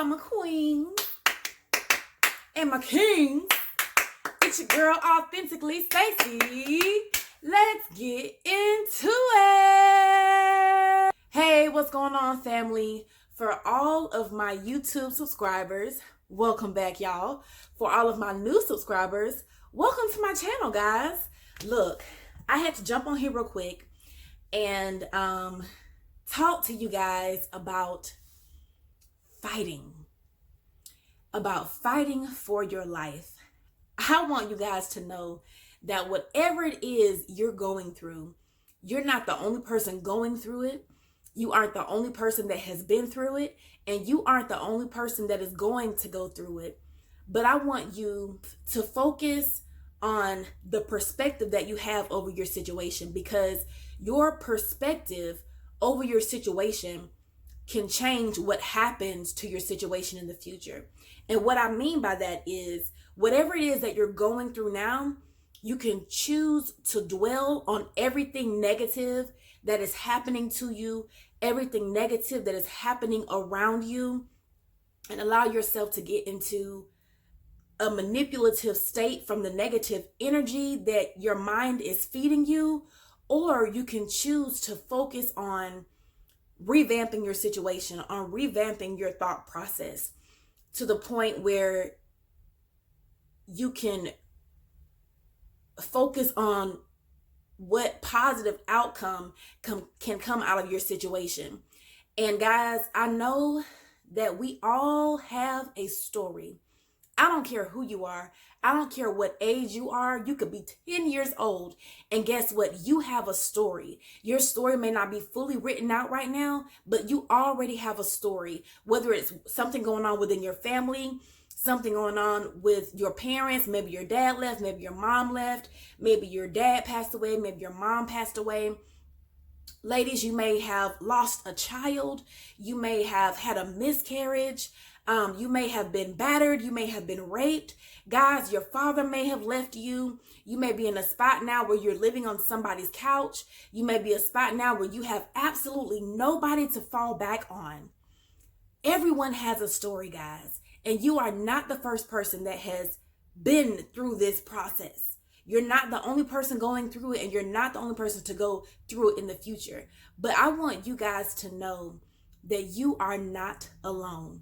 all my queens and my kings. It's your girl, Authentically Stacey. Let's get into it. Hey, what's going on, family? For all of my YouTube subscribers, welcome back, y'all. For all of my new subscribers, welcome to my channel, guys. Look, I had to jump on here real quick and talk to you guys about fighting for your life. I want you guys to know that whatever it is you're going through, you're not the only person going through it. You aren't the only person that has been through it, and you aren't the only person that is going to go through it. But I want you to focus on the perspective that you have over your situation, because your perspective over your situation can change what happens to your situation in the future. And what I mean by that is, whatever it is that you're going through now, you can choose to dwell on everything negative that is happening to you, everything negative that is happening around you, and allow yourself to get into a manipulative state from the negative energy that your mind is feeding you. Or you can choose to focus on revamping your situation, on revamping your thought process to the point where you can focus on what positive outcome can come out of your situation. And guys, I know that we all have a story. I don't care who you are. I don't care what age you are. You could be 10 years old. And guess what? You have a story. Your story may not be fully written out right now, but you already have a story. Whether it's something going on within your family, something going on with your parents, maybe your dad left, maybe your mom left, maybe your dad passed away, maybe your mom passed away. Ladies, you may have lost a child. You may have had a miscarriage. You may have been battered. You may have been raped. Guys, your father may have left you. You may be in a spot now where you're living on somebody's couch. You may be a spot now where you have absolutely nobody to fall back on. Everyone has a story, guys. And you are not the first person that has been through this process. You're not the only person going through it, and you're not the only person to go through it in the future. But I want you guys to know that you are not alone.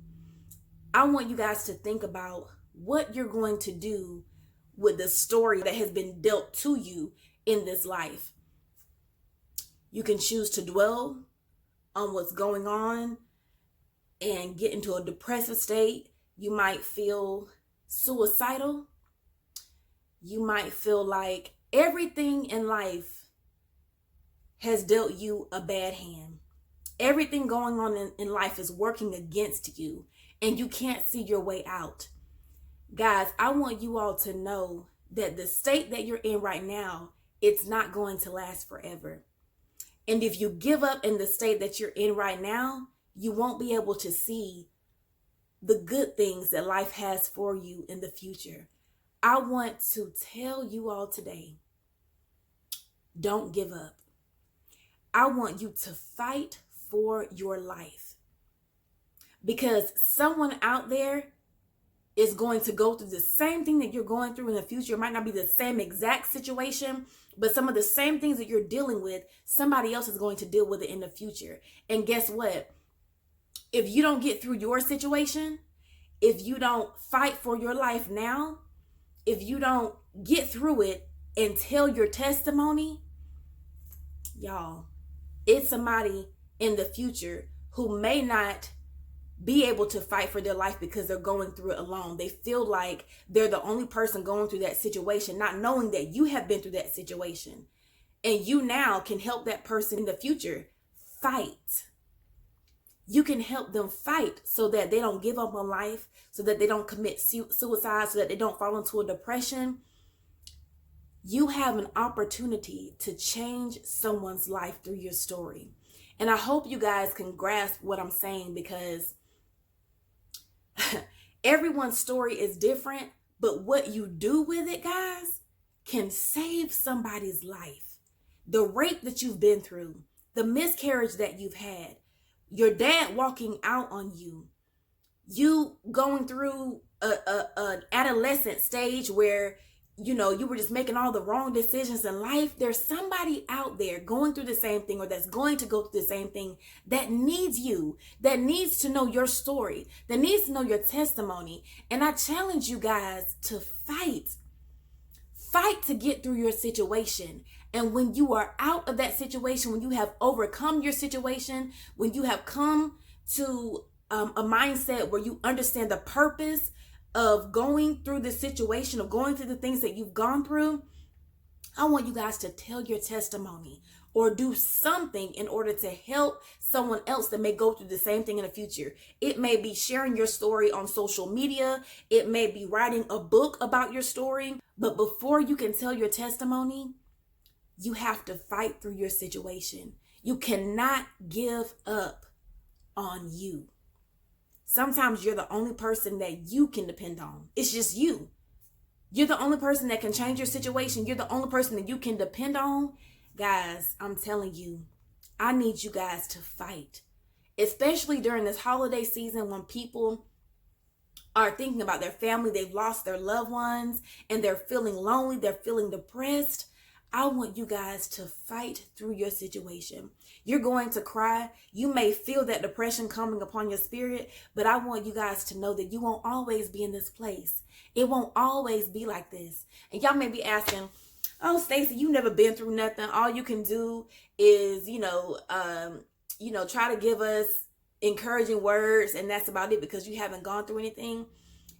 I want you guys to think about what you're going to do with the story that has been dealt to you in this life. You can choose to dwell on what's going on and get into a depressive state. You might feel suicidal. You might feel like everything in life has dealt you a bad hand. Everything going on in life is working against you, and you can't see your way out. Guys, I want you all to know that the state that you're in right now, it's not going to last forever. And if you give up in the state that you're in right now, you won't be able to see the good things that life has for you in the future. I want to tell you all today, don't give up. I want you to fight for your life, because someone out there is going to go through the same thing that you're going through in the future. It might not be the same exact situation, but some of the same things that you're dealing with, somebody else is going to deal with it in the future. And guess what? If you don't get through your situation, if you don't fight for your life now, if you don't get through it and tell your testimony, y'all, it's somebody in the future who may not be able to fight for their life because they're going through it alone. They feel like they're the only person going through that situation, not knowing that you have been through that situation. And you now can help that person in the future fight. You can help them fight so that they don't give up on life, so that they don't commit suicide, so that they don't fall into a depression. You have an opportunity to change someone's life through your story. And I hope you guys can grasp what I'm saying, because everyone's story is different, but what you do with it, guys, can save somebody's life. The rape that you've been through, the miscarriage that you've had, your dad walking out on you, you going through an adolescent stage where you were just making all the wrong decisions in life. There's somebody out there going through the same thing, or that's going to go through the same thing, that needs you, that needs to know your story, that needs to know your testimony. And I challenge you guys to fight to get through your situation. And when you are out of that situation, when you have overcome your situation, when you have come to a mindset where you understand the purpose of going through the situation, of going through the things that you've gone through, I want you guys to tell your testimony or do something in order to help someone else that may go through the same thing in the future. It may be sharing your story on social media. It may be writing a book about your story. But before you can tell your testimony, you have to fight through your situation. You cannot give up on you. Sometimes you're the only person that you can depend on. It's just you. You're the only person that can change your situation. You're the only person that you can depend on. Guys, I'm telling you, I need you guys to fight, especially during this holiday season when people are thinking about their family. They've lost their loved ones and they're feeling lonely. They're feeling depressed. I want you guys to fight through your situation. You're going to cry. You may feel that depression coming upon your spirit, but I want you guys to know that you won't always be in this place. It won't always be like this. And y'all may be asking, oh, Stacey, you never been through nothing. All you can do is, try to give us encouraging words, and that's about it because you haven't gone through anything.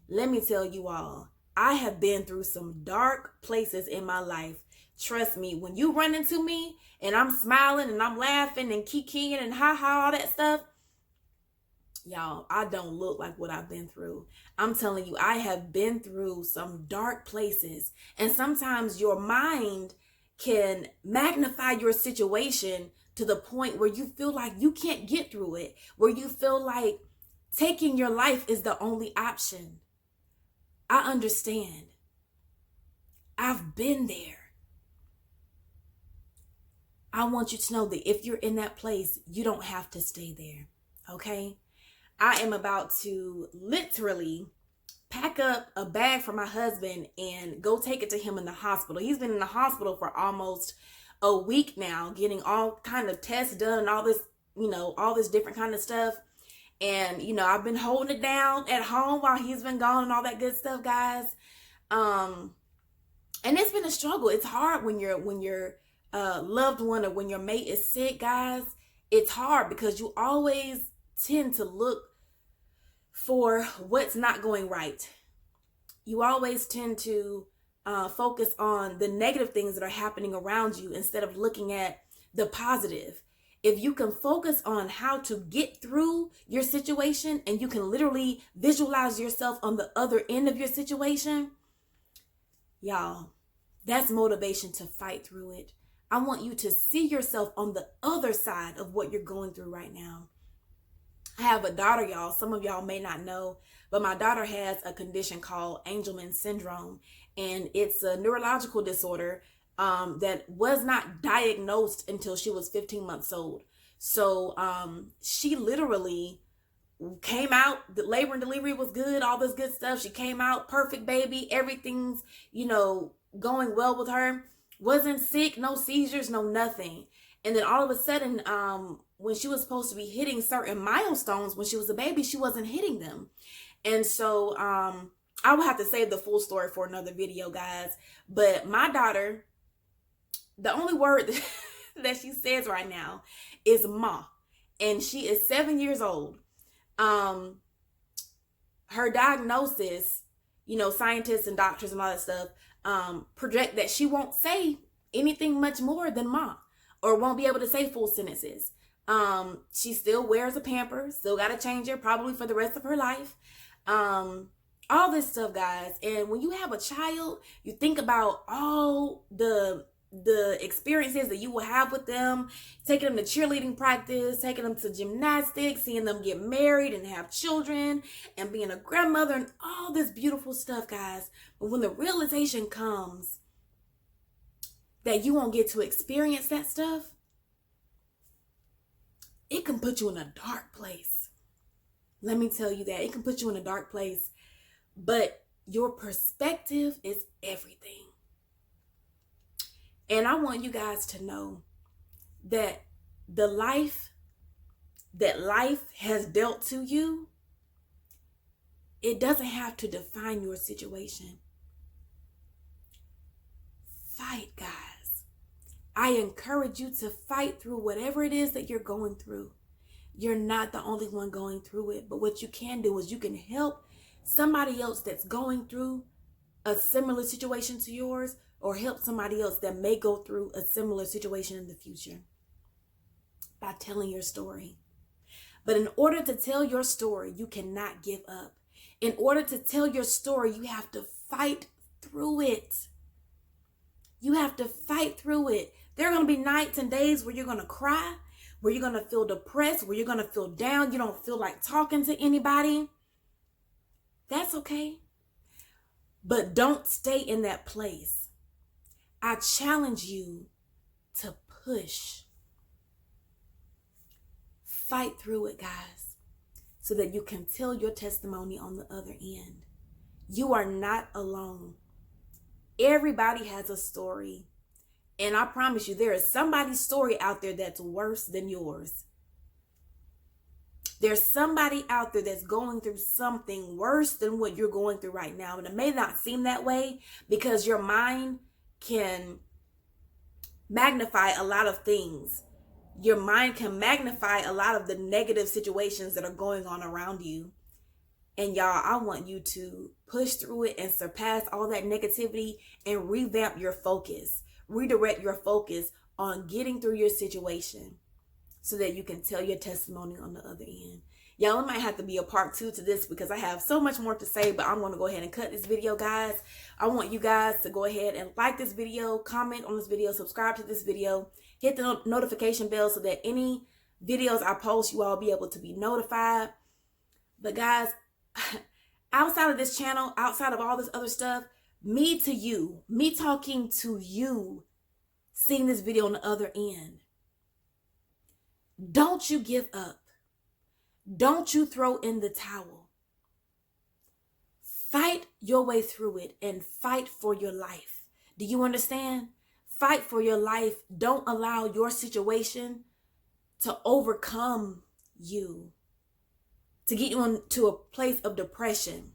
Let me tell you all, I have been through some dark places in my life. Trust me, when you run into me and I'm smiling and I'm laughing and kikiing and ha-ha, all that stuff, y'all, I don't look like what I've been through. I'm telling you, I have been through some dark places. And sometimes your mind can magnify your situation to the point where you feel like you can't get through it, where you feel like taking your life is the only option. I understand. I've been there. I want you to know that if you're in that place, you don't have to stay there, okay? I am about to literally pack up a bag for my husband and go take it to him in the hospital. He's been in the hospital for almost a week now, getting all kind of tests done and all this different kind of stuff. And, I've been holding it down at home while he's been gone and all that good stuff, guys. And it's been a struggle. It's hard when your loved one or when your mate is sick, guys. It's hard because you always tend to look for what's not going right. You always tend to focus on the negative things that are happening around you instead of looking at the positive. If you can focus on how to get through your situation and you can literally visualize yourself on the other end of your situation, y'all, that's motivation to fight through it. I want you to see yourself on the other side of what you're going through right now. I have a daughter, y'all. Some of y'all may not know, but my daughter has a condition called Angelman syndrome, and it's a neurological disorder that was not diagnosed until she was 15 months old. So she literally came out, the labor and delivery was good, all this good stuff. She came out perfect baby. Everything's, going well with her. Wasn't sick, no seizures, no nothing. And then all of a sudden, when she was supposed to be hitting certain milestones when she was a baby, she wasn't hitting them. And so I will have to save the full story for another video, guys. But my daughter, the only word that she says right now is ma. And she is 7 years old. Her diagnosis, scientists and doctors and all that stuff, project that she won't say anything much more than ma, or won't be able to say full sentences. She still wears a pamper, still got to change her probably for the rest of her life. All this stuff, guys. And when you have a child, you think about all the experiences that you will have with them, taking them to cheerleading practice, taking them to gymnastics, seeing them get married and have children, and being a grandmother and all this beautiful stuff, guys. But when the realization comes that you won't get to experience that stuff, it can put you in a dark place. Let me tell you that. It can put you in a dark place, but your perspective is everything. And I want you guys to know that the life that life has dealt to you, it doesn't have to define your situation. Fight, guys. I encourage you to fight through whatever it is that you're going through. You're not the only one going through it, but what you can do is you can help somebody else that's going through a similar situation to yours, or help somebody else that may go through a similar situation in the future by telling your story. But in order to tell your story, you cannot give up. In order to tell your story, you have to fight through it. You have to fight through it. There are going to be nights and days where you're going to cry, where you're going to feel depressed, where you're going to feel down. You don't feel like talking to anybody. That's okay. But don't stay in that place. I challenge you to push. Fight through it, guys, so that you can tell your testimony on the other end. You are not alone. Everybody has a story. And I promise you, there is somebody's story out there that's worse than yours. There's somebody out there that's going through something worse than what you're going through right now. And it may not seem that way because your mind can magnify a lot of things. Your mind can magnify a lot of the negative situations that are going on around you. And y'all, I want you to push through it and surpass all that negativity and revamp your focus. Redirect your focus on getting through your situation so that you can tell your testimony on the other end. Y'all, it might have to be a part 2 to this because I have so much more to say, but I'm going to go ahead and cut this video, guys. I want you guys to go ahead and like this video, comment on this video, subscribe to this video, hit the notification bell so that any videos I post, you all be able to be notified. But guys, outside of this channel, outside of all this other stuff, me to you, me talking to you, seeing this video on the other end, don't you give up. Don't you throw in the towel. Fight your way through it and fight for your life. Do you understand? Fight for your life. Don't allow your situation to overcome you, to get you into a place of depression,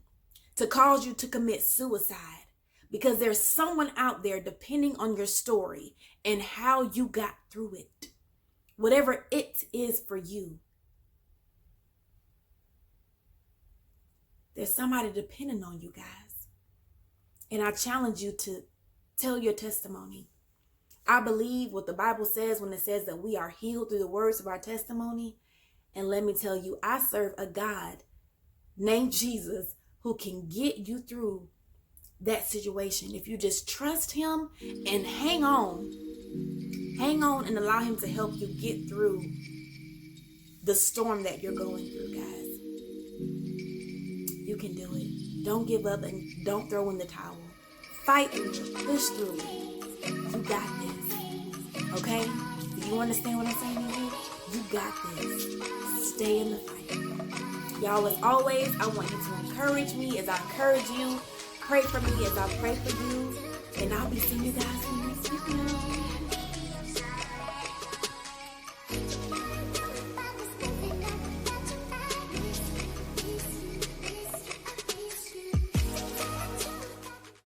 to cause you to commit suicide. Because there's someone out there depending on your story and how you got through it. Whatever it is for you. There's somebody depending on you, guys. And I challenge you to tell your testimony. I believe what the Bible says when it says that we are healed through the words of our testimony. And let me tell you, I serve a God named Jesus who can get you through that situation. If you just trust him and hang on and allow him to help you get through the storm that you're going through, guys. You can do it. Don't give up and don't throw in the towel. Fight and push through it. You got this. Okay? Do you understand what I'm saying to you? You got this. Stay in the fight. Y'all, as always, I want you to encourage me as I encourage you. Pray for me as I pray for you. And I'll be seeing you guys in the next video.